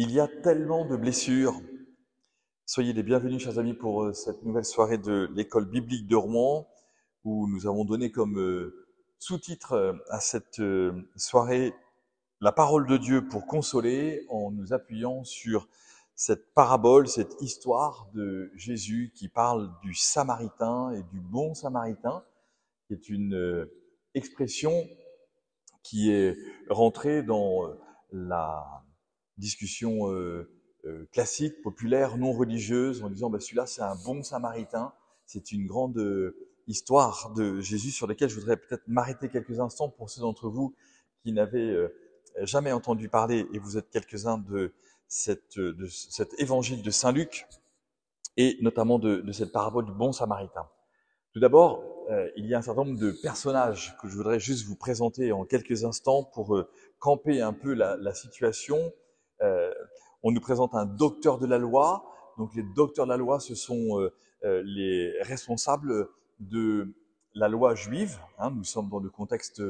Il y a tellement de blessures. Soyez les bienvenus, chers amis, pour cette nouvelle soirée de l'école biblique de Rouen, où nous avons donné comme sous-titre à cette soirée la parole de Dieu pour consoler, en nous appuyant sur cette parabole, cette histoire de Jésus qui parle du Samaritain et du bon Samaritain, qui est une expression qui est rentrée dans la discussion classique, populaire, non religieuse, en disant celui-là c'est un bon Samaritain. C'est une grande histoire de Jésus sur laquelle je voudrais peut-être m'arrêter quelques instants pour ceux d'entre vous qui n'avaient jamais entendu parler, et vous êtes quelques-uns de cet évangile de Saint Luc, et notamment de cette parabole du bon Samaritain. Tout d'abord, il y a un certain nombre de personnages que je voudrais juste vous présenter en quelques instants pour camper un peu la situation. On nous présente un docteur de la loi. Donc les docteurs de la loi, ce sont les responsables de la loi juive. Nous sommes dans le contexte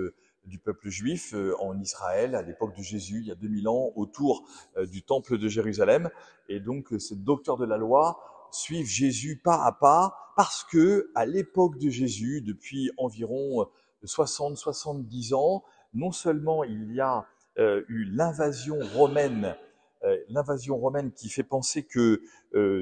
du peuple juif en Israël, à l'époque de Jésus, il y a 2000 ans, autour du temple de Jérusalem. Et donc ces docteurs de la loi suivent Jésus pas à pas, parce que à l'époque de Jésus, depuis environ 60-70 ans, non seulement il y a eu l'invasion romaine qui fait penser que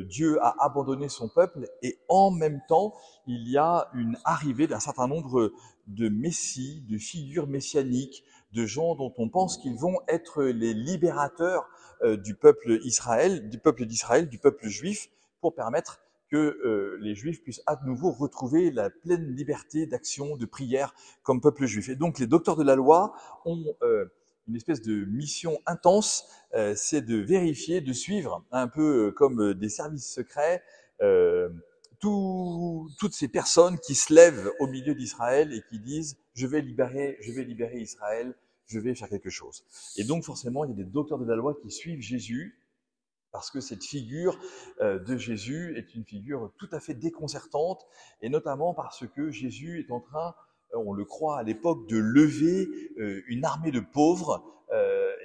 Dieu a abandonné son peuple, et en même temps, il y a une arrivée d'un certain nombre de messies, de figures messianiques, de gens dont on pense qu'ils vont être les libérateurs du peuple d'Israël, du peuple juif, pour permettre que les Juifs puissent à nouveau retrouver la pleine liberté d'action, de prière comme peuple juif. Et donc les docteurs de la loi ont une espèce de mission intense, c'est de vérifier, de suivre, un peu comme des services secrets, toutes ces personnes qui se lèvent au milieu d'Israël et qui disent « je vais libérer Israël, je vais faire quelque chose ». Et donc forcément, il y a des docteurs de la loi qui suivent Jésus, parce que cette figure de Jésus est une figure tout à fait déconcertante, et notamment parce que Jésus est en train, on le croit à l'époque, de lever une armée de pauvres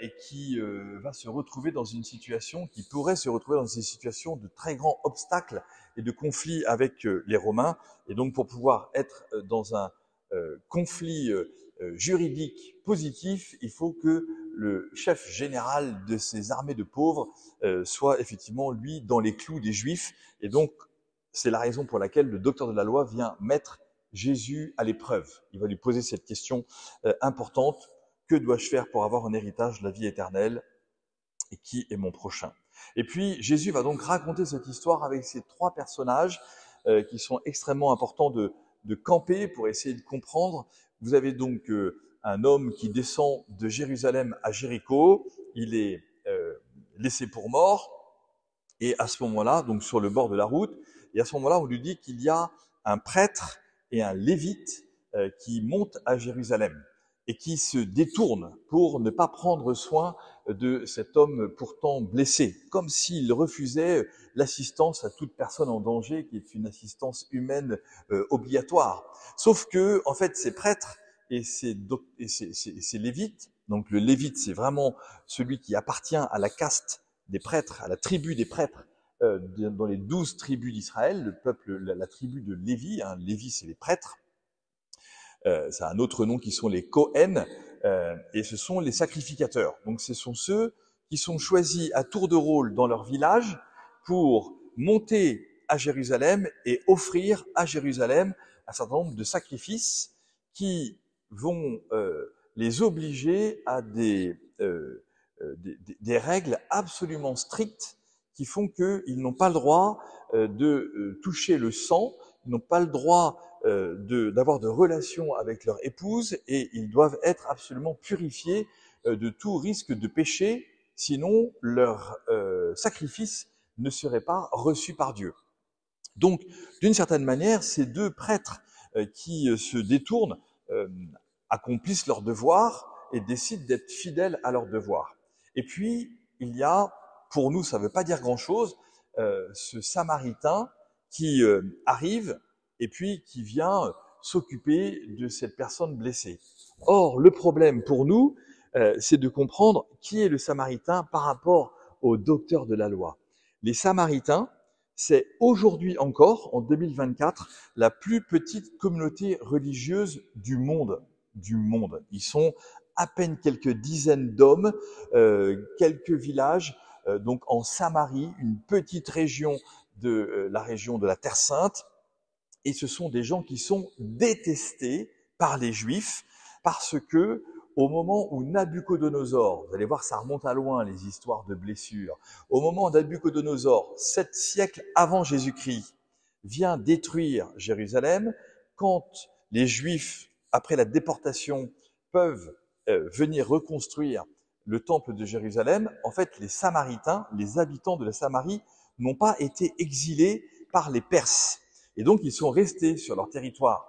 et qui va se retrouver dans une situation, qui pourrait se retrouver dans une situation de très grands obstacles et de conflits avec les Romains. Et donc pour pouvoir être dans un conflit juridique positif, il faut que le chef général de ces armées de pauvres soit effectivement, lui, dans les clous des Juifs. Et donc, c'est la raison pour laquelle le docteur de la loi vient mettre Jésus à l'épreuve. Il va lui poser cette question importante: que dois-je faire pour avoir en héritage la vie éternelle, et qui est mon prochain? Et puis, Jésus va donc raconter cette histoire avec ces trois personnages qui sont extrêmement importants de camper pour essayer de comprendre. Vous avez donc un homme qui descend de Jérusalem à Jéricho, il est laissé pour mort, et à ce moment-là, donc sur le bord de la route, et à ce moment-là, on lui dit qu'il y a un prêtre et un lévite qui montent à Jérusalem et qui se détournent pour ne pas prendre soin de cet homme pourtant blessé, comme s'il refusait l'assistance à toute personne en danger, qui est une assistance humaine obligatoire. Sauf que, en fait, ces prêtres et ces lévites, donc le lévite, c'est vraiment celui qui appartient à la caste des prêtres, à la tribu des prêtres, dans les 12 tribus d'Israël, le peuple, la tribu de Lévi, Lévi c'est les prêtres, c'est un autre nom qui sont les Kohen, et ce sont les sacrificateurs. Donc ce sont ceux qui sont choisis à tour de rôle dans leur village pour monter à Jérusalem et offrir à Jérusalem un certain nombre de sacrifices qui vont les obliger à des règles absolument strictes qui font qu'ils n'ont pas le droit de toucher le sang, ils n'ont pas le droit d'avoir de relations avec leur épouse, et ils doivent être absolument purifiés de tout risque de péché, sinon leur sacrifice ne serait pas reçu par Dieu. Donc, d'une certaine manière, ces deux prêtres qui se détournent accomplissent leur devoir et décident d'être fidèles à leur devoir. Et puis, il y a, pour nous, ça ne veut pas dire grand-chose, ce Samaritain qui arrive et puis qui vient s'occuper de cette personne blessée. Or, le problème pour nous, c'est de comprendre qui est le Samaritain par rapport aux docteurs de la loi. Les Samaritains, c'est aujourd'hui encore, en 2024, la plus petite communauté religieuse du monde. Ils sont à peine quelques dizaines d'hommes, quelques villages, donc en Samarie, une petite région de la région de la Terre Sainte. Et ce sont des gens qui sont détestés par les Juifs parce que au moment où Nabuchodonosor, vous allez voir, ça remonte à loin les histoires de blessures, au moment où Nabuchodonosor, 7 siècles avant Jésus-Christ, vient détruire Jérusalem, quand les Juifs, après la déportation, peuvent venir reconstruire le temple de Jérusalem, en fait, les Samaritains, les habitants de la Samarie, n'ont pas été exilés par les Perses. Et donc, ils sont restés sur leur territoire.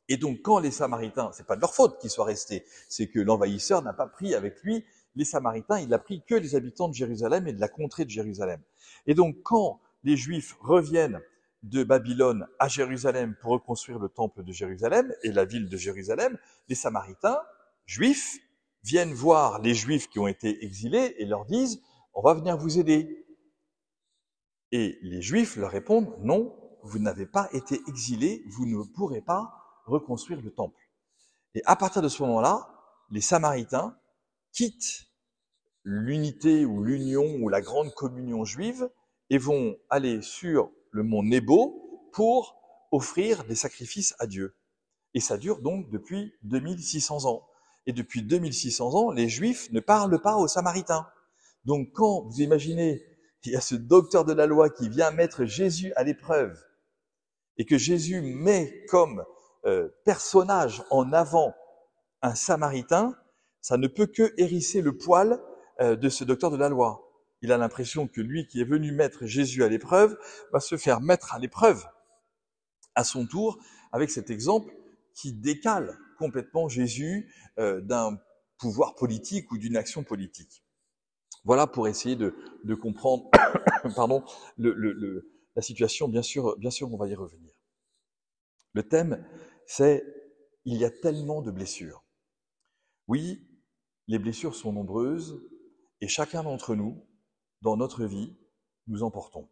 Et donc, quand les Samaritains, c'est pas de leur faute qu'ils soient restés, c'est que l'envahisseur n'a pas pris avec lui les Samaritains, il n'a pris que les habitants de Jérusalem et de la contrée de Jérusalem. Et donc, quand les Juifs reviennent de Babylone à Jérusalem pour reconstruire le temple de Jérusalem et la ville de Jérusalem, les Samaritains, Juifs, viennent voir les Juifs qui ont été exilés et leur disent « on va venir vous aider ». Et les Juifs leur répondent « non, vous n'avez pas été exilés, vous ne pourrez pas reconstruire le temple. » Et à partir de ce moment-là, les Samaritains quittent l'unité ou l'union ou la grande communion juive et vont aller sur le mont Nebo pour offrir des sacrifices à Dieu. Et ça dure donc depuis 2600 ans. Et depuis 2600 ans, les Juifs ne parlent pas aux Samaritains. Donc quand vous imaginez, il y a ce docteur de la loi qui vient mettre Jésus à l'épreuve et que Jésus met comme personnage en avant un Samaritain, ça ne peut que hérisser le poil de ce docteur de la loi. Il a l'impression que lui qui est venu mettre Jésus à l'épreuve va se faire mettre à l'épreuve à son tour avec cet exemple qui décale complètement Jésus d'un pouvoir politique ou d'une action politique. Voilà pour essayer de comprendre pardon, la situation. Bien sûr, on va y revenir. Le thème, c'est « il y a tellement de blessures ». Oui, les blessures sont nombreuses et chacun d'entre nous, dans notre vie, nous en portons.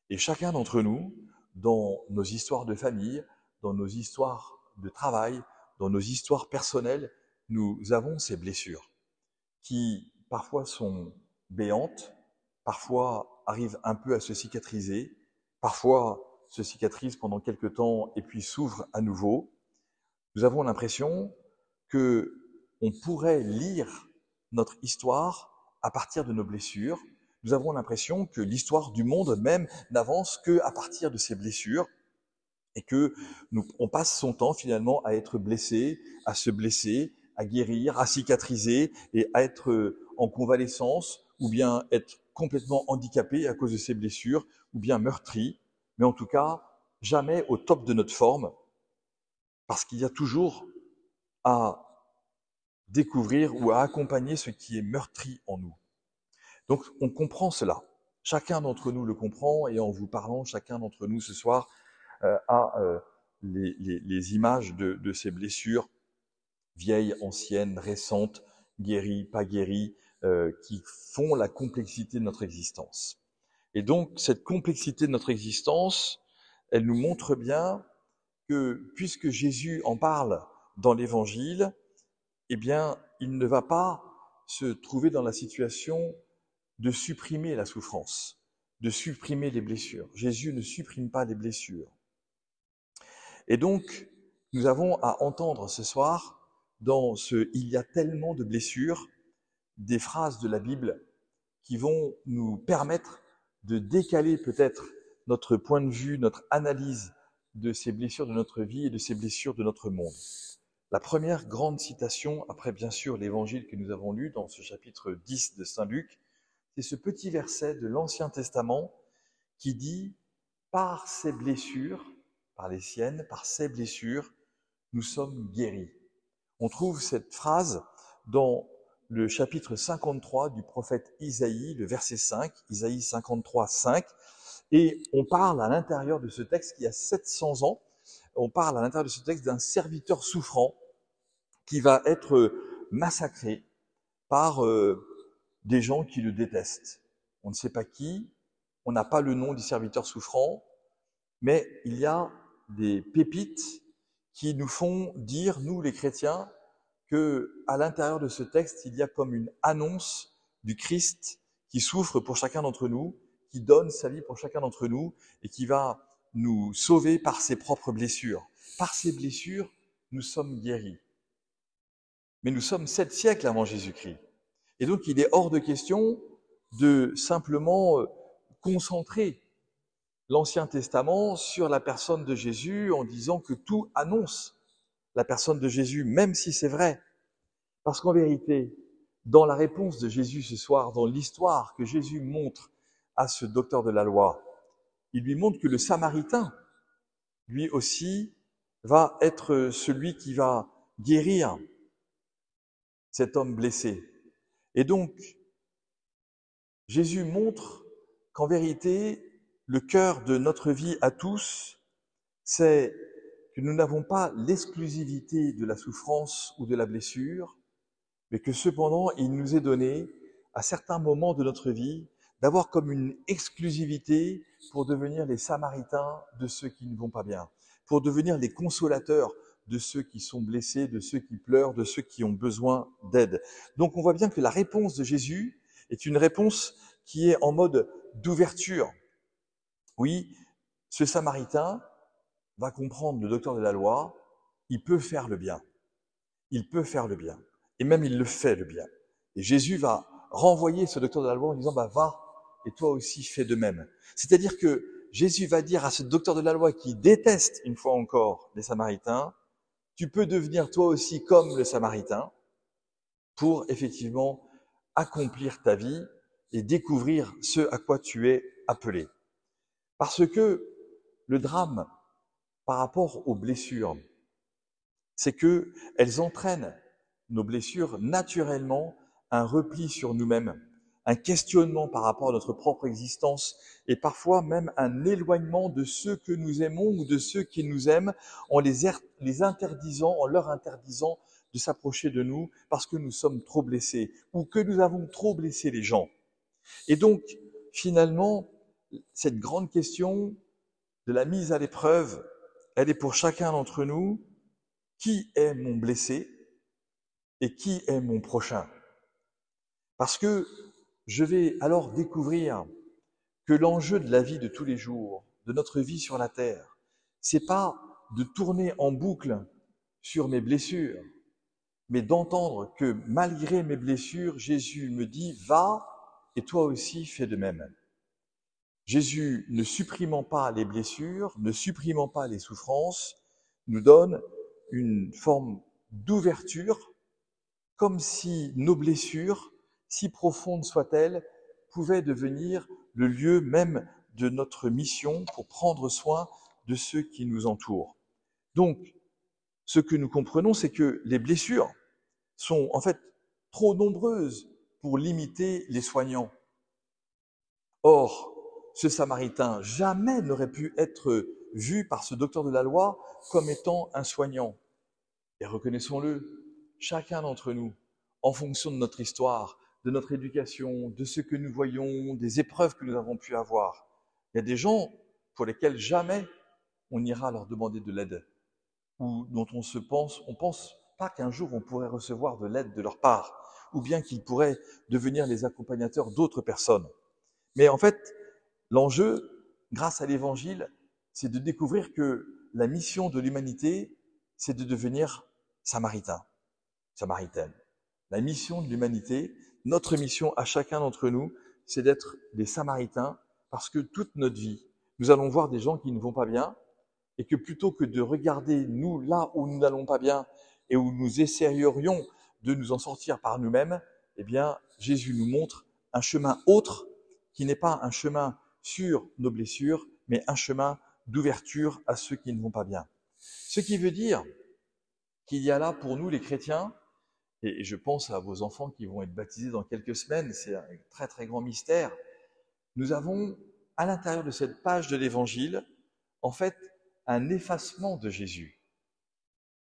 Et chacun d'entre nous, dans nos histoires de famille, dans nos histoires de travail, dans nos histoires personnelles, nous avons ces blessures qui parfois sont béantes, parfois arrivent un peu à se cicatriser, parfois se cicatrisent pendant quelque temps et puis s'ouvrent à nouveau. Nous avons l'impression que on pourrait lire notre histoire à partir de nos blessures. Nous avons l'impression que l'histoire du monde même n'avance qu'à partir de ces blessures et que on passe son temps finalement à être blessé, à se blesser, à guérir, à cicatriser et à être en convalescence ou bien être complètement handicapé à cause de ces blessures ou bien meurtri, mais en tout cas jamais au top de notre forme parce qu'il y a toujours à découvrir ou à accompagner ce qui est meurtri en nous. Donc on comprend cela. Chacun d'entre nous le comprend et en vous parlant, chacun d'entre nous ce soir a les images de ces blessures vieilles, anciennes, récentes, guéries, pas guéries, qui font la complexité de notre existence. Et donc cette complexité de notre existence, elle nous montre bien que puisque Jésus en parle dans l'Évangile, eh bien, il ne va pas se trouver dans la situation de supprimer la souffrance, de supprimer les blessures. Jésus ne supprime pas les blessures. Et donc, nous avons à entendre ce soir, dans ce « il y a tellement de blessures », des phrases de la Bible qui vont nous permettre de décaler peut-être notre point de vue, notre analyse de ces blessures de notre vie et de ces blessures de notre monde. La première grande citation, après bien sûr l'évangile que nous avons lu dans ce chapitre 10 de Saint Luc, c'est ce petit verset de l'Ancien Testament qui dit « Par ces blessures, par les siennes, par ces blessures, nous sommes guéris ». On trouve cette phrase dans le chapitre 53 du prophète Isaïe, le verset 5, Isaïe 53, 5, et on parle à l'intérieur de ce texte qui a 700 ans, on parle à l'intérieur de ce texte d'un serviteur souffrant qui va être massacré par des gens qui le détestent. on ne sait pas qui, on n'a pas le nom du serviteur souffrant, mais il y a des pépites qui nous font dire, nous les chrétiens, que à l'intérieur de ce texte, il y a comme une annonce du Christ qui souffre pour chacun d'entre nous, qui donne sa vie pour chacun d'entre nous et qui va nous sauver par ses propres blessures. Par ses blessures, nous sommes guéris. Mais nous sommes 7 siècles avant Jésus-Christ. Et donc, il est hors de question de simplement concentrer l'Ancien Testament sur la personne de Jésus en disant que tout annonce la personne de Jésus, même si c'est vrai. Parce qu'en vérité, dans la réponse de Jésus ce soir, dans l'histoire que Jésus montre à ce docteur de la loi, il lui montre que le Samaritain, lui aussi, va être celui qui va guérir cet homme blessé. Et donc, Jésus montre qu'en vérité, le cœur de notre vie à tous, c'est que nous n'avons pas l'exclusivité de la souffrance ou de la blessure, mais que cependant, il nous est donné, à certains moments de notre vie, d'avoir comme une exclusivité pour devenir les Samaritains de ceux qui ne vont pas bien, pour devenir les consolateurs de ceux qui sont blessés, de ceux qui pleurent, de ceux qui ont besoin d'aide. Donc on voit bien que la réponse de Jésus est une réponse qui est en mode d'ouverture. Oui, ce Samaritain va comprendre, le docteur de la loi, il peut faire le bien. Il peut faire le bien. Et même il le fait le bien. Et Jésus va renvoyer ce docteur de la loi en disant, va, et toi aussi fais de même. C'est-à-dire que Jésus va dire à ce docteur de la loi qui déteste, une fois encore, les Samaritains, tu peux devenir toi aussi comme le Samaritain pour effectivement accomplir ta vie et découvrir ce à quoi tu es appelé. Parce que le drame par rapport aux blessures, c'est que elles entraînent, nos blessures, naturellement, un repli sur nous-mêmes, un questionnement par rapport à notre propre existence et parfois même un éloignement de ceux que nous aimons ou de ceux qui nous aiment en les interdisant, en leur interdisant de s'approcher de nous parce que nous sommes trop blessés ou que nous avons trop blessé les gens. Et donc, finalement, cette grande question de la mise à l'épreuve, elle est pour chacun d'entre nous. Qui est mon blessé et qui est mon prochain? Parce que je vais alors découvrir que l'enjeu de la vie de tous les jours, de notre vie sur la terre, c'est pas de tourner en boucle sur mes blessures, mais d'entendre que malgré mes blessures, Jésus me dit « va et toi aussi fais de même ». Jésus, ne supprimant pas les blessures, ne supprimant pas les souffrances, nous donne une forme d'ouverture, comme si nos blessures, si profondes soient-elles, pouvaient devenir le lieu même de notre mission pour prendre soin de ceux qui nous entourent. Donc, ce que nous comprenons, c'est que les blessures sont en fait trop nombreuses pour limiter les soignants. Or, ce Samaritain jamais n'aurait pu être vu par ce docteur de la loi comme étant un soignant. Et reconnaissons-le, chacun d'entre nous, en fonction de notre histoire, de notre éducation, de ce que nous voyons, des épreuves que nous avons pu avoir, il y a des gens pour lesquels jamais on ira leur demander de l'aide, ou dont on pense pas qu'un jour on pourrait recevoir de l'aide de leur part, ou bien qu'ils pourraient devenir les accompagnateurs d'autres personnes. Mais en fait, l'enjeu, grâce à l'Évangile, c'est de découvrir que la mission de l'humanité, c'est de devenir samaritain, samaritaine. La mission de l'humanité, notre mission à chacun d'entre nous, c'est d'être des samaritains parce que toute notre vie, nous allons voir des gens qui ne vont pas bien et que plutôt que de regarder nous là où nous n'allons pas bien et où nous essayerions de nous en sortir par nous-mêmes, eh bien, Jésus nous montre un chemin autre qui n'est pas un chemin sur nos blessures, mais un chemin d'ouverture à ceux qui ne vont pas bien. Ce qui veut dire qu'il y a là pour nous les chrétiens, et je pense à vos enfants qui vont être baptisés dans quelques semaines, c'est un très très grand mystère, nous avons à l'intérieur de cette page de l'Évangile, en fait, un effacement de Jésus.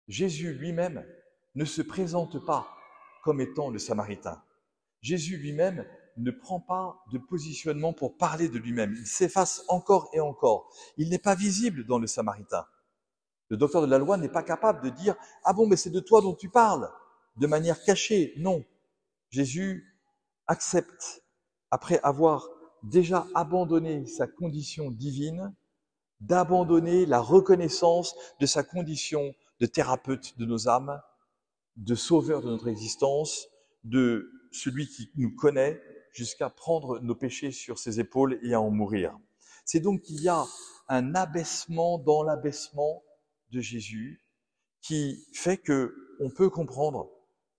Jésus lui-même ne se présente pas comme étant le Samaritain. Jésus lui-même ne prend pas de positionnement pour parler de lui-même. Il s'efface encore et encore. Il n'est pas visible dans le Samaritain. Le docteur de la loi n'est pas capable de dire « Ah bon, mais c'est de toi dont tu parles » de manière cachée. Non. Jésus accepte, après avoir déjà abandonné sa condition divine, d'abandonner la reconnaissance de sa condition de thérapeute de nos âmes, de sauveur de notre existence, de celui qui nous connaît, jusqu'à prendre nos péchés sur ses épaules et à en mourir. C'est donc qu'il y a un abaissement dans l'abaissement de Jésus qui fait que on peut comprendre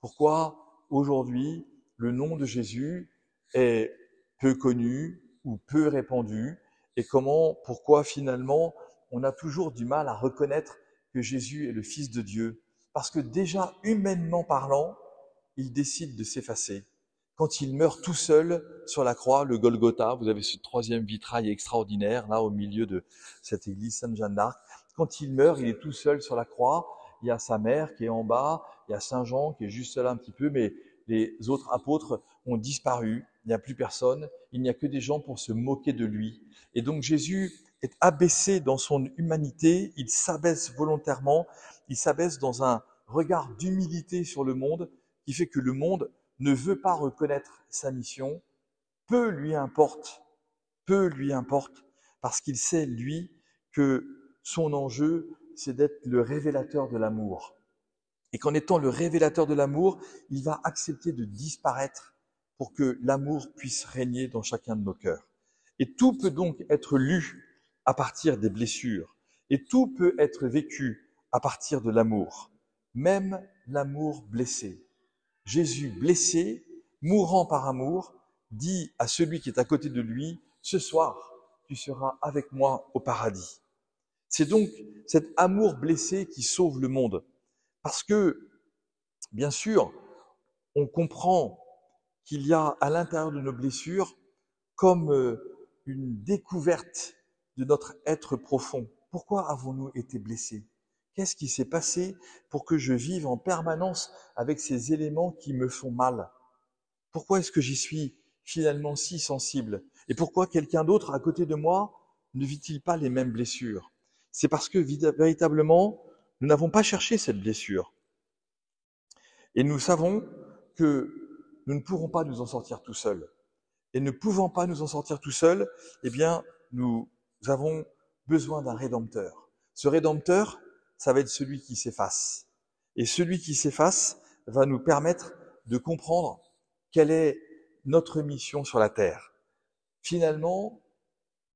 pourquoi aujourd'hui le nom de Jésus est peu connu ou peu répandu et pourquoi finalement on a toujours du mal à reconnaître que Jésus est le Fils de Dieu. Parce que déjà, humainement parlant, il décide de s'effacer. Quand il meurt tout seul sur la croix, le Golgotha, vous avez ce troisième vitrail extraordinaire, là, au milieu de cette église Sainte-Jeanne d'Arc. Quand il meurt, il est tout seul sur la croix. Il y a sa mère qui est en bas, il y a Saint Jean qui est juste là un petit peu, mais les autres apôtres ont disparu. Il n'y a plus personne. Il n'y a que des gens pour se moquer de lui. Et donc Jésus est abaissé dans son humanité. Il s'abaisse volontairement. Il s'abaisse dans un regard d'humilité sur le monde qui fait que le monde ne veut pas reconnaître sa mission. Peu lui importe, parce qu'il sait, lui, que son enjeu, c'est d'être le révélateur de l'amour. Et qu'en étant le révélateur de l'amour, il va accepter de disparaître pour que l'amour puisse régner dans chacun de nos cœurs. Et tout peut donc être lu à partir des blessures. Et tout peut être vécu à partir de l'amour. Même l'amour blessé. Jésus blessé, mourant par amour, dit à celui qui est à côté de lui, « Ce soir, tu seras avec moi au paradis ». C'est donc cet amour blessé qui sauve le monde. Parce que, bien sûr, on comprend qu'il y a à l'intérieur de nos blessures comme une découverte de notre être profond. Pourquoi avons-nous été blessés ? Qu'est-ce qui s'est passé pour que je vive en permanence avec ces éléments qui me font mal ? Pourquoi est-ce que j'y suis finalement si sensible ? Et pourquoi quelqu'un d'autre à côté de moi ne vit-il pas les mêmes blessures ? C'est parce que véritablement, nous n'avons pas cherché cette blessure. Et nous savons que nous ne pourrons pas nous en sortir tout seuls. Et ne pouvant pas nous en sortir tout seuls, eh bien, nous avons besoin d'un rédempteur. Ce rédempteur, ça va être celui qui s'efface. Et celui qui s'efface va nous permettre de comprendre quelle est notre mission sur la terre. Finalement,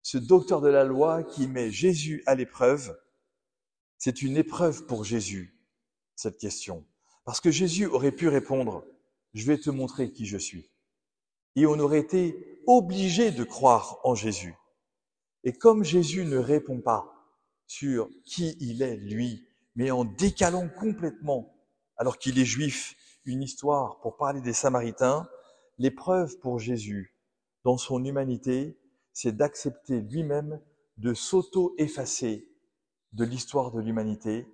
ce docteur de la loi qui met Jésus à l'épreuve, c'est une épreuve pour Jésus, cette question. Parce que Jésus aurait pu répondre « Je vais te montrer qui je suis ». Et on aurait été obligé de croire en Jésus. Et comme Jésus ne répond pas sur qui il est, lui, mais en décalant complètement, alors qu'il est juif, une histoire pour parler des Samaritains, l'épreuve pour Jésus, dans son humanité, c'est d'accepter lui-même de s'auto-effacer de l'histoire de l'humanité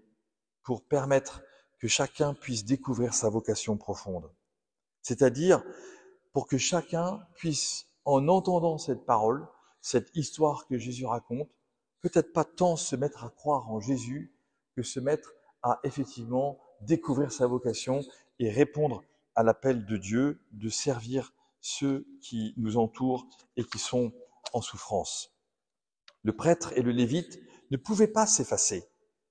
pour permettre que chacun puisse découvrir sa vocation profonde. C'est-à-dire pour que chacun puisse, en entendant cette parole, cette histoire que Jésus raconte, peut-être pas tant se mettre à croire en Jésus que se mettre à effectivement découvrir sa vocation et répondre à l'appel de Dieu de servir ceux qui nous entourent et qui sont en souffrance. Le prêtre et le lévite ne pouvaient pas s'effacer.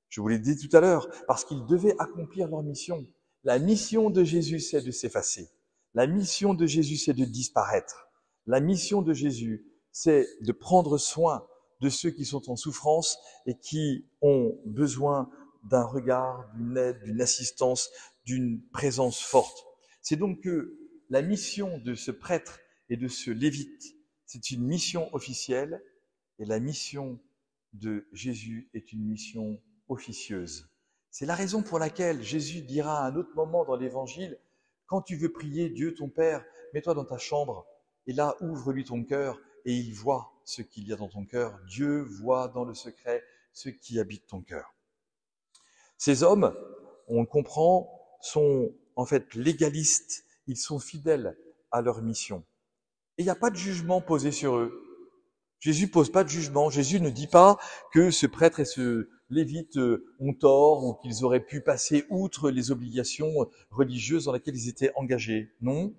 Je vous l'ai dit tout à l'heure, parce qu'ils devaient accomplir leur mission. La mission de Jésus, c'est de s'effacer. La mission de Jésus, c'est de disparaître. La mission de Jésus, c'est de prendre soin de ceux qui sont en souffrance et qui ont besoin d'un regard, d'une aide, d'une assistance, d'une présence forte. C'est donc que la mission de ce prêtre et de ce lévite, c'est une mission officielle, et la mission de Jésus est une mission officieuse. C'est la raison pour laquelle Jésus dira à un autre moment dans l'Évangile, quand tu veux prier Dieu ton Père, mets-toi dans ta chambre et là ouvre-lui ton cœur et il voit ce qu'il y a dans ton cœur. Dieu voit dans le secret ce qui habite ton cœur. Ces hommes, on le comprend, sont en fait légalistes, ils sont fidèles à leur mission. Et il n'y a pas de jugement posé sur eux. Jésus pose pas de jugement. Jésus ne dit pas que ce prêtre et ce lévite ont tort ou qu'ils auraient pu passer outre les obligations religieuses dans lesquelles ils étaient engagés. Non,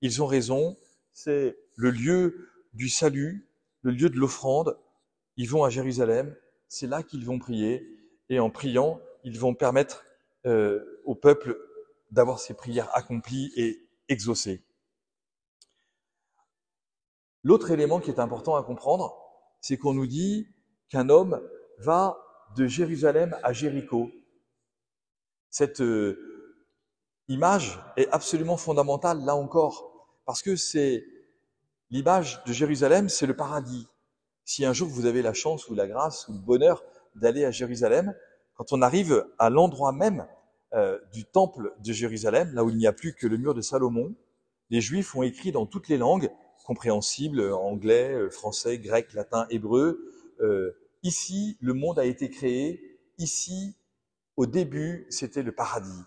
ils ont raison. C'est le lieu du salut, le lieu de l'offrande. Ils vont à Jérusalem. C'est là qu'ils vont prier. Et en priant, ils vont permettre au peuple d'avoir ses prières accomplies et exaucées. L'autre élément qui est important à comprendre, c'est qu'on nous dit qu'un homme va de Jérusalem à Jéricho. Cette image est absolument fondamentale, là encore, parce que c'est l'image de Jérusalem, c'est le paradis. Si un jour vous avez la chance ou la grâce ou le bonheur d'aller à Jérusalem, quand on arrive à l'endroit même du temple de Jérusalem, là où il n'y a plus que le mur de Salomon, les Juifs ont écrit dans toutes les langues compréhensibles, anglais, français, grec, latin, hébreu. Ici, le monde a été créé. Ici, au début, c'était le paradis.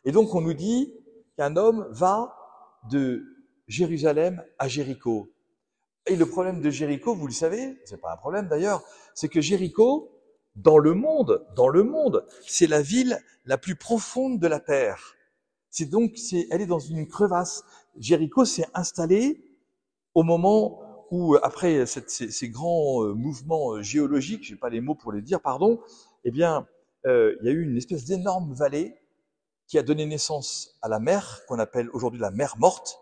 Et donc, on nous dit qu'un homme va de Jérusalem à Jéricho. Et le problème de Jéricho, vous le savez, c'est pas un problème d'ailleurs, c'est que Jéricho, dans le monde, c'est la ville la plus profonde de la terre. Elle est dans une crevasse. Jéricho s'est installée au moment où, après ces grands mouvements géologiques, j'ai pas les mots pour les dire, pardon, eh bien, il y a eu une espèce d'énorme vallée qui a donné naissance à la mer, qu'on appelle aujourd'hui la mer morte,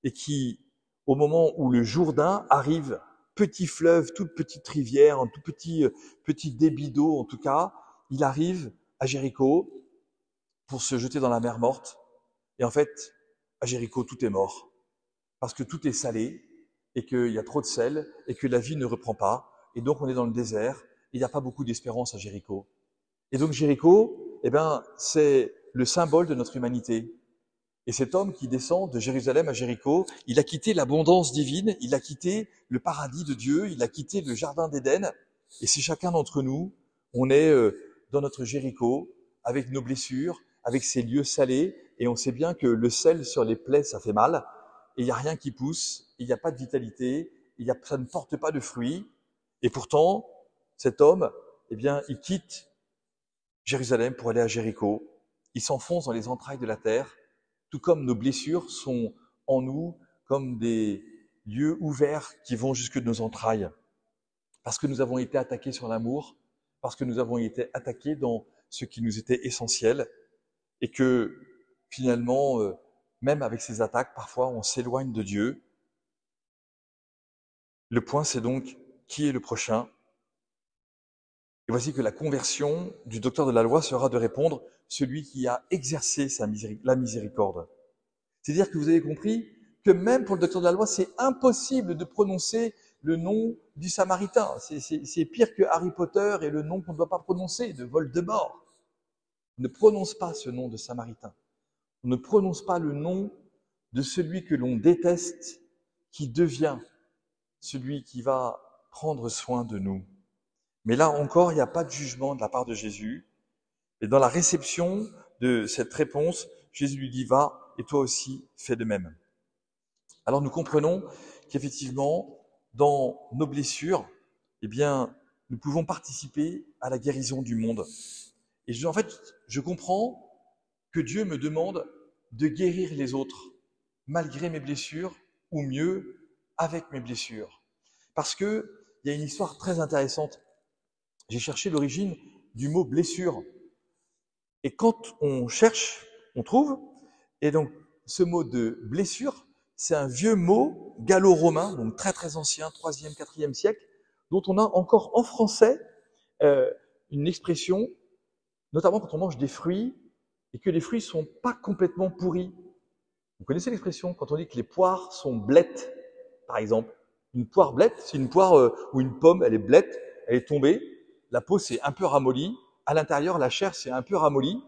et qui, au moment où le Jourdain arrive, petit fleuve, toute petite rivière, un tout petit débit d'eau en tout cas, il arrive à Jéricho pour se jeter dans la mer morte. Et en fait, à Jéricho, tout est mort, parce que tout est salé, et qu'il y a trop de sel, et que la vie ne reprend pas, et donc on est dans le désert, et il n'y a pas beaucoup d'espérance à Jéricho. Et donc Jéricho, eh ben, c'est le symbole de notre humanité. Et cet homme qui descend de Jérusalem à Jéricho, il a quitté l'abondance divine, il a quitté le paradis de Dieu, il a quitté le jardin d'Éden. Et c'est chacun d'entre nous, on est dans notre Jéricho, avec nos blessures, avec ces lieux salés, et on sait bien que le sel sur les plaies, ça fait mal, et il n'y a rien qui pousse, il n'y a pas de vitalité, ça ne porte pas de fruits. Et pourtant, cet homme, eh bien, il quitte Jérusalem pour aller à Jéricho. Il s'enfonce dans les entrailles de la terre, tout comme nos blessures sont en nous comme des lieux ouverts qui vont jusque de nos entrailles. Parce que nous avons été attaqués sur l'amour, parce que nous avons été attaqués dans ce qui nous était essentiel, et que finalement, même avec ces attaques, parfois on s'éloigne de Dieu. Le point, c'est donc qui est le prochain. Et voici que la conversion du docteur de la loi sera de répondre celui qui a exercé la miséricorde. C'est-à-dire que vous avez compris que même pour le docteur de la loi, c'est impossible de prononcer le nom du Samaritain. C'est pire que Harry Potter et le nom qu'on ne doit pas prononcer, de Voldemort. On ne prononce pas ce nom de Samaritain. On ne prononce pas le nom de celui que l'on déteste, qui devient celui qui va prendre soin de nous. Mais là encore, il n'y a pas de jugement de la part de Jésus. Et dans la réception de cette réponse, Jésus lui dit « Va, et toi aussi, fais de même ». Alors nous comprenons qu'effectivement, dans nos blessures, eh bien, nous pouvons participer à la guérison du monde. Et en fait, je comprends que Dieu me demande de guérir les autres, malgré mes blessures, ou mieux, avec mes blessures. Parce que il y a une histoire très intéressante. J'ai cherché l'origine du mot blessure. Et quand on cherche, on trouve. Et donc, ce mot de blessure, c'est un vieux mot gallo-romain, donc très très ancien, 3e, 4e siècle, dont on a encore en français une expression, notamment quand on mange des fruits et que les fruits sont pas complètement pourris. Vous connaissez l'expression quand on dit que les poires sont blettes, par exemple. Une poire blette, c'est une poire ou une pomme, elle est blette, elle est tombée, la peau s'est un peu ramollie, à l'intérieur la chair s'est un peu ramollie.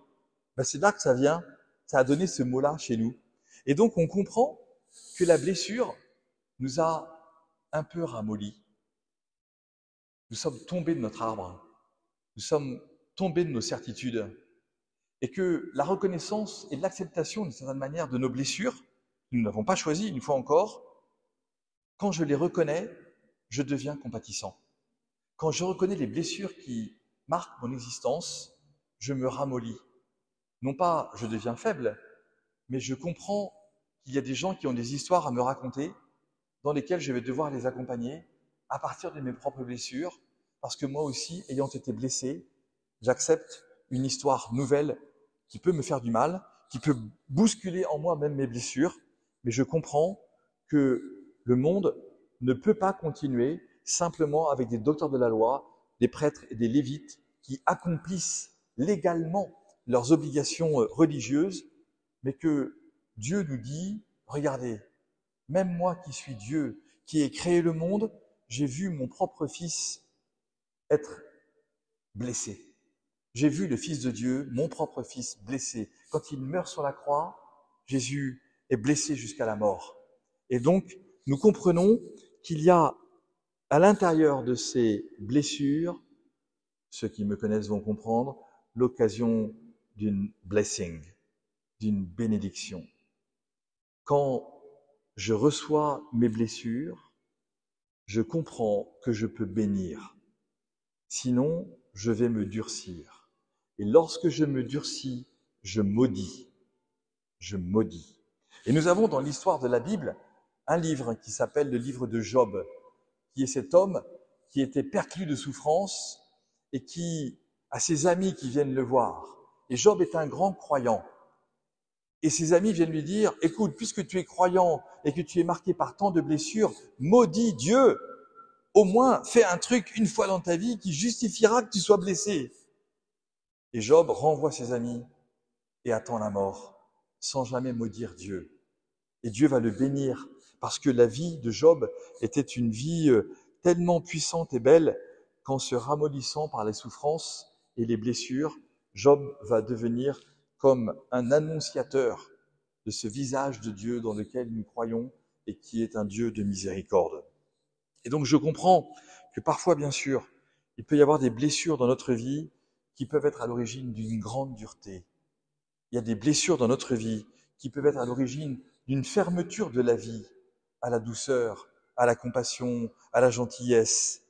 Ben, c'est là que ça vient, ça a donné ce mot-là chez nous. Et donc on comprend que la blessure nous a un peu ramollis. Nous sommes tombés de notre arbre, nous sommes tombés de nos certitudes, et que la reconnaissance et l'acceptation d'une certaine manière de nos blessures, nous n'avons pas choisi une fois encore, Quand je les reconnais, je deviens compatissant. Quand je reconnais les blessures qui marquent mon existence, je me ramollis. Non pas je deviens faible, mais je comprends qu'il y a des gens qui ont des histoires à me raconter, dans lesquelles je vais devoir les accompagner à partir de mes propres blessures, parce que moi aussi, ayant été blessé, j'accepte une histoire nouvelle qui peut me faire du mal, qui peut bousculer en moi même mes blessures, mais je comprends que le monde ne peut pas continuer simplement avec des docteurs de la loi, des prêtres et des lévites qui accomplissent légalement leurs obligations religieuses, mais que Dieu nous dit, regardez, même moi qui suis Dieu, qui ai créé le monde, j'ai vu mon propre Fils être blessé. J'ai vu le Fils de Dieu, mon propre Fils, blessé. Quand il meurt sur la croix, Jésus est blessé jusqu'à la mort. Et donc, nous comprenons qu'il y a à l'intérieur de ces blessures, ceux qui me connaissent vont comprendre, l'occasion d'une blessing, d'une bénédiction. Quand je reçois mes blessures, je comprends que je peux bénir. Sinon, je vais me durcir. Et lorsque je me durcis, je maudis. Je maudis. Et nous avons dans l'histoire de la Bible un livre qui s'appelle le livre de Job, qui est cet homme qui était perclus de souffrance et qui a ses amis qui viennent le voir. Et Job est un grand croyant. Et ses amis viennent lui dire, écoute, puisque tu es croyant et que tu es marqué par tant de blessures, maudis Dieu. Au moins, fais un truc une fois dans ta vie qui justifiera que tu sois blessé. Et Job renvoie ses amis et attend la mort, sans jamais maudire Dieu. Et Dieu va le bénir, parce que la vie de Job était une vie tellement puissante et belle qu'en se ramollissant par les souffrances et les blessures, Job va devenir comme un annonciateur de ce visage de Dieu dans lequel nous croyons et qui est un Dieu de miséricorde. Et donc je comprends que parfois, bien sûr, il peut y avoir des blessures dans notre vie qui peuvent être à l'origine d'une grande dureté. Il y a des blessures dans notre vie qui peuvent être à l'origine d'une fermeture de la vie à la douceur, à la compassion, à la gentillesse.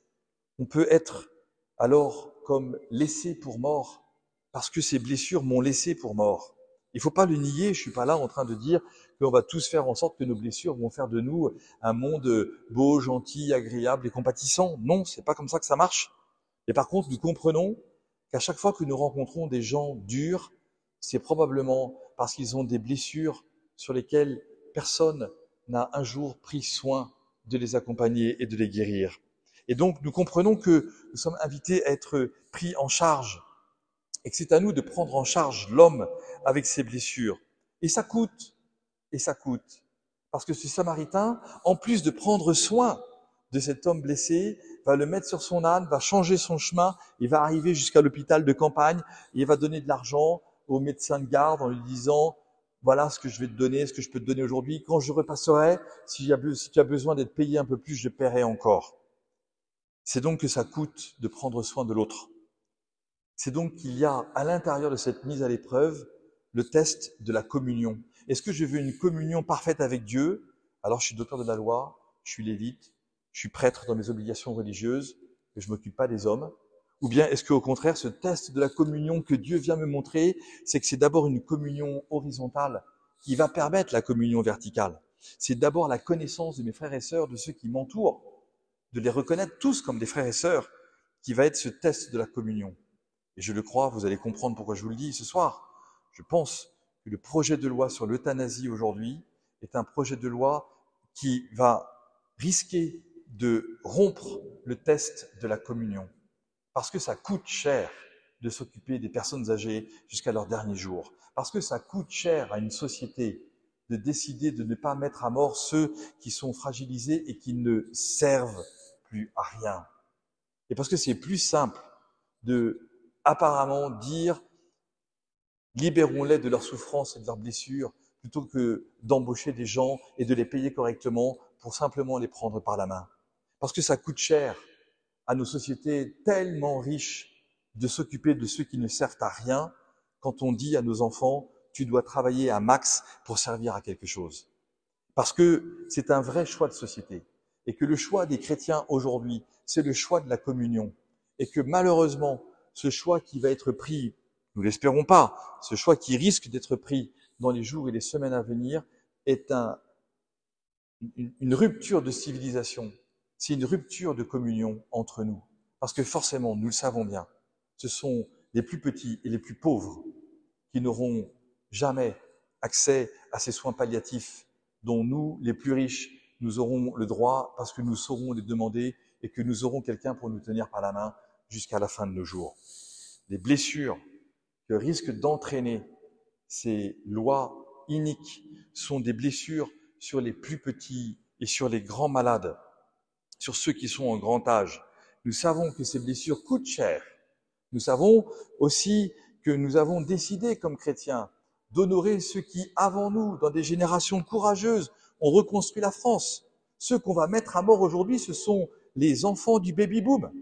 On peut être alors comme laissé pour mort parce que ces blessures m'ont laissé pour mort. Il ne faut pas le nier, je ne suis pas là en train de dire qu'on va tous faire en sorte que nos blessures vont faire de nous un monde beau, gentil, agréable et compatissant. Non, c'est pas comme ça que ça marche. Et par contre, nous comprenons qu'à chaque fois que nous rencontrons des gens durs, c'est probablement parce qu'ils ont des blessures sur lesquelles personne n'a un jour pris soin de les accompagner et de les guérir. Et donc, nous comprenons que nous sommes invités à être pris en charge et que c'est à nous de prendre en charge l'homme avec ses blessures. Et ça coûte, et ça coûte. Parce que ce Samaritain, en plus de prendre soin de cet homme blessé, va le mettre sur son âne, va changer son chemin, il va arriver jusqu'à l'hôpital de campagne, et il va donner de l'argent au médecin de garde en lui disant « Voilà ce que je vais te donner, ce que je peux te donner aujourd'hui. Quand je repasserai, si tu as besoin d'être payé un peu plus, je paierai encore. » C'est donc que ça coûte de prendre soin de l'autre. C'est donc qu'il y a à l'intérieur de cette mise à l'épreuve le test de la communion. Est-ce que je veux une communion parfaite avec Dieu? Alors je suis docteur de la loi, je suis lévite, je suis prêtre dans mes obligations religieuses, et je ne m'occupe pas des hommes. Ou bien est-ce qu'au contraire, ce test de la communion que Dieu vient me montrer, c'est que c'est d'abord une communion horizontale qui va permettre la communion verticale. C'est d'abord la connaissance de mes frères et sœurs, de ceux qui m'entourent, de les reconnaître tous comme des frères et sœurs, qui va être ce test de la communion. Et je le crois, vous allez comprendre pourquoi je vous le dis ce soir. Je pense que le projet de loi sur l'euthanasie aujourd'hui est un projet de loi qui va risquer de rompre le test de la communion. Parce que ça coûte cher de s'occuper des personnes âgées jusqu'à leur dernier jour. Parce que ça coûte cher à une société de décider de ne pas mettre à mort ceux qui sont fragilisés et qui ne servent plus à rien. Et parce que c'est plus simple de apparemment dire libérons-les de leurs souffrances et de leurs blessures plutôt que d'embaucher des gens et de les payer correctement pour simplement les prendre par la main. Parce que ça coûte cher à nos sociétés tellement riches de s'occuper de ceux qui ne servent à rien quand on dit à nos enfants tu dois travailler à max pour servir à quelque chose. Parce que c'est un vrai choix de société. et que le choix des chrétiens aujourd'hui, c'est le choix de la communion, et que malheureusement, ce choix qui va être pris, nous l'espérons pas, ce choix qui risque d'être pris dans les jours et les semaines à venir, est une rupture de civilisation, c'est une rupture de communion entre nous. Parce que forcément, nous le savons bien, ce sont les plus petits et les plus pauvres qui n'auront jamais accès à ces soins palliatifs dont nous, les plus riches, nous aurons le droit parce que nous saurons les demander et que nous aurons quelqu'un pour nous tenir par la main jusqu'à la fin de nos jours. Les blessures que risquent d'entraîner ces lois iniques sont des blessures sur les plus petits et sur les grands malades, sur ceux qui sont en grand âge. Nous savons que ces blessures coûtent cher. Nous savons aussi que nous avons décidé comme chrétiens d'honorer ceux qui, avant nous, dans des générations courageuses, ont reconstruit la France. Ceux qu'on va mettre à mort aujourd'hui, ce sont les enfants du baby-boom,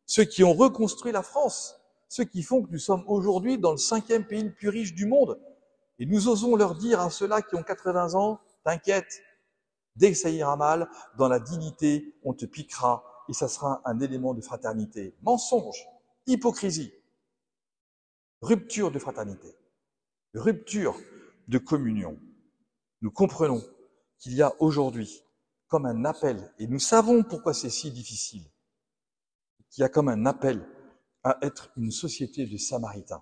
ceux qui ont reconstruit la France, ceux qui font que nous sommes aujourd'hui dans le 5e pays le plus riche du monde. Et nous osons leur dire à ceux-là qui ont 80 ans, t'inquiète, dès que ça ira mal, dans la dignité, on te piquera et ça sera un élément de fraternité. Mensonge, hypocrisie, rupture de fraternité, rupture de communion. Nous comprenons qu'il y a aujourd'hui comme un appel, et nous savons pourquoi c'est si difficile, qu'il y a comme un appel à être une société de Samaritains.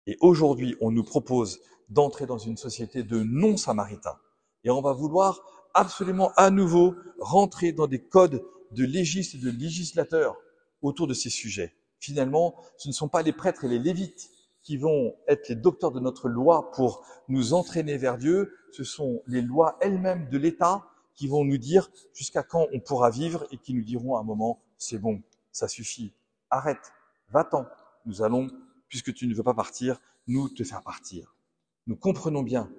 Et aujourd'hui, on nous propose d'entrer dans une société de non-Samaritains. Et on va vouloir absolument à nouveau rentrer dans des codes de légistes et de législateurs autour de ces sujets. Finalement, ce ne sont pas les prêtres et les lévites qui vont être les docteurs de notre loi pour nous entraîner vers Dieu, ce sont les lois elles-mêmes de l'État qui vont nous dire jusqu'à quand on pourra vivre et qui nous diront à un moment, c'est bon, ça suffit, arrête, va-t'en, nous allons, puisque tu ne veux pas partir, nous te faire partir. Nous comprenons bien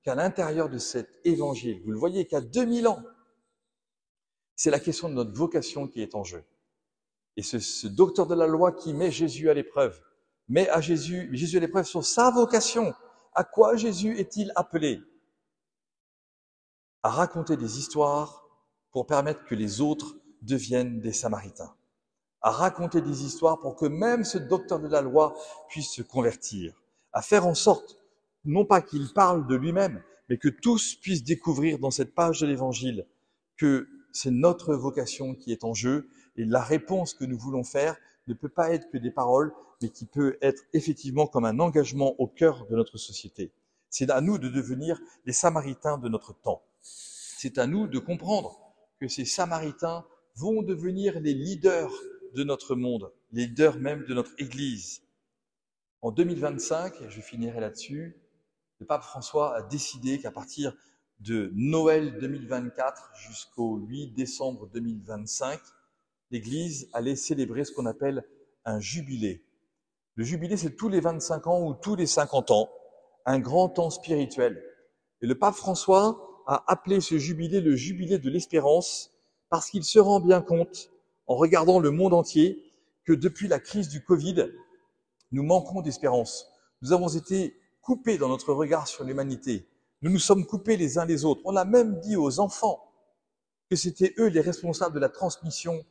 qu'à l'intérieur de cet évangile, vous le voyez qu'à 2000 ans, c'est la question de notre vocation qui est en jeu. Et ce docteur de la loi qui met Jésus à l'épreuve, met à Jésus à l'épreuve sur sa vocation. À quoi Jésus est-il appelé? À raconter des histoires pour permettre que les autres deviennent des Samaritains. À raconter des histoires pour que même ce docteur de la loi puisse se convertir. À faire en sorte, non pas qu'il parle de lui-même, mais que tous puissent découvrir dans cette page de l'Évangile que c'est notre vocation qui est en jeu et la réponse que nous voulons faire ne peut pas être que des paroles, mais qui peut être effectivement comme un engagement au cœur de notre société. C'est à nous de devenir les Samaritains de notre temps. C'est à nous de comprendre que ces Samaritains vont devenir les leaders de notre monde, les leaders même de notre Église. En 2025, et je finirai là-dessus, le pape François a décidé qu'à partir de Noël 2024 jusqu'au 8 décembre 2025, l'Église allait célébrer ce qu'on appelle un jubilé. Le jubilé, c'est tous les 25 ans ou tous les 50 ans, un grand temps spirituel. Et le pape François a appelé ce jubilé le jubilé de l'espérance parce qu'il se rend bien compte, en regardant le monde entier, que depuis la crise du Covid, nous manquons d'espérance. Nous avons été coupés dans notre regard sur l'humanité. Nous nous sommes coupés les uns les autres. On a même dit aux enfants que c'était eux les responsables de la transmission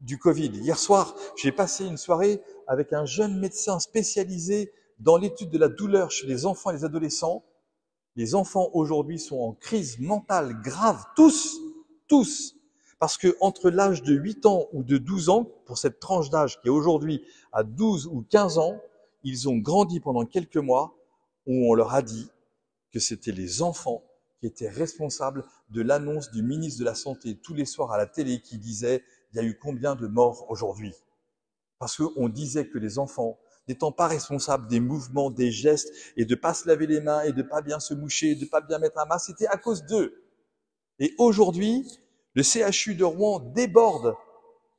du Covid. Hier soir, j'ai passé une soirée avec un jeune médecin spécialisé dans l'étude de la douleur chez les enfants et les adolescents. Les enfants aujourd'hui sont en crise mentale grave, tous, parce que entre l'âge de 8 ans ou de 12 ans, pour cette tranche d'âge qui est aujourd'hui à 12 ou 15 ans, ils ont grandi pendant quelques mois où on leur a dit que c'était les enfants qui étaient responsables de l'annonce du ministre de la Santé tous les soirs à la télé qui disait « il y a eu combien de morts aujourd'hui ?» Parce qu'on disait que les enfants, n'étant pas responsables des mouvements, des gestes, et de pas se laver les mains, et de pas bien se moucher, de pas bien mettre un masque, c'était à cause d'eux. Et aujourd'hui, le CHU de Rouen déborde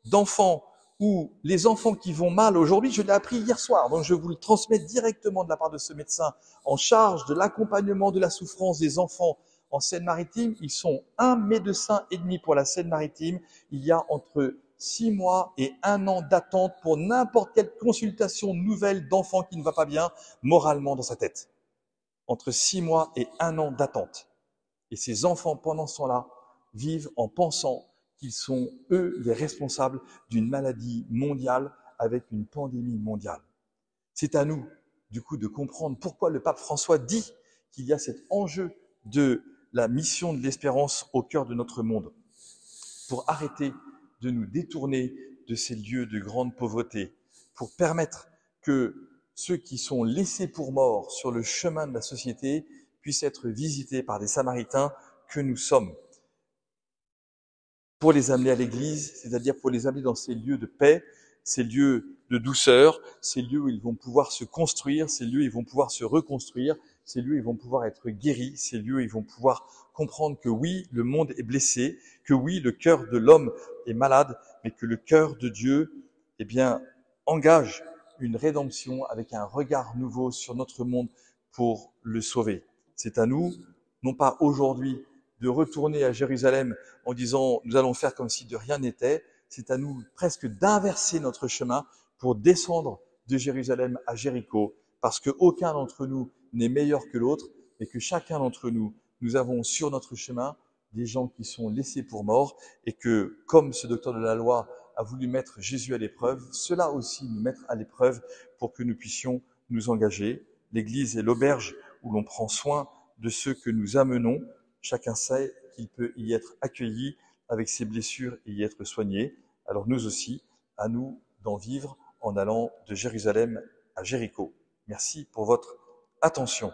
d'enfants, ou les enfants qui vont mal aujourd'hui, je l'ai appris hier soir, donc je vous le transmets directement de la part de ce médecin en charge de l'accompagnement de la souffrance des enfants en Seine-Maritime. Ils sont 1,5 médecin pour la Seine-Maritime. Il y a entre 6 mois et 1 an d'attente pour n'importe quelle consultation nouvelle d'enfant qui ne va pas bien moralement dans sa tête. Entre 6 mois et 1 an d'attente. Et ces enfants, pendant ce temps-là, vivent en pensant qu'ils sont, eux, les responsables d'une maladie mondiale avec une pandémie mondiale. C'est à nous, du coup, de comprendre pourquoi le pape François dit qu'il y a cet enjeu de la mission de l'espérance au cœur de notre monde, pour arrêter de nous détourner de ces lieux de grande pauvreté, pour permettre que ceux qui sont laissés pour morts sur le chemin de la société puissent être visités par des Samaritains que nous sommes, pour les amener à l'église, c'est-à-dire pour les amener dans ces lieux de paix, ces lieux de douceur, ces lieux où ils vont pouvoir se construire, ces lieux où ils vont pouvoir se reconstruire, ces lieux où ils vont pouvoir être guéris, ces lieux où ils vont pouvoir comprendre que oui, le monde est blessé, que oui, le cœur de l'homme est malade, mais que le cœur de Dieu, eh bien, engage une rédemption avec un regard nouveau sur notre monde pour le sauver. C'est à nous, non pas aujourd'hui, de retourner à Jérusalem en disant nous allons faire comme si de rien n'était, c'est à nous presque d'inverser notre chemin pour descendre de Jérusalem à Jéricho, parce qu'aucun d'entre nous n'est meilleur que l'autre, et que chacun d'entre nous, nous avons sur notre chemin des gens qui sont laissés pour morts, et que, comme ce docteur de la loi a voulu mettre Jésus à l'épreuve, cela aussi nous mettre à l'épreuve pour que nous puissions nous engager. L'Église est l'auberge où l'on prend soin de ceux que nous amenons. Chacun sait qu'il peut y être accueilli avec ses blessures et y être soigné. Alors nous aussi, à nous d'en vivre en allant de Jérusalem à Jéricho. Merci pour votre attention.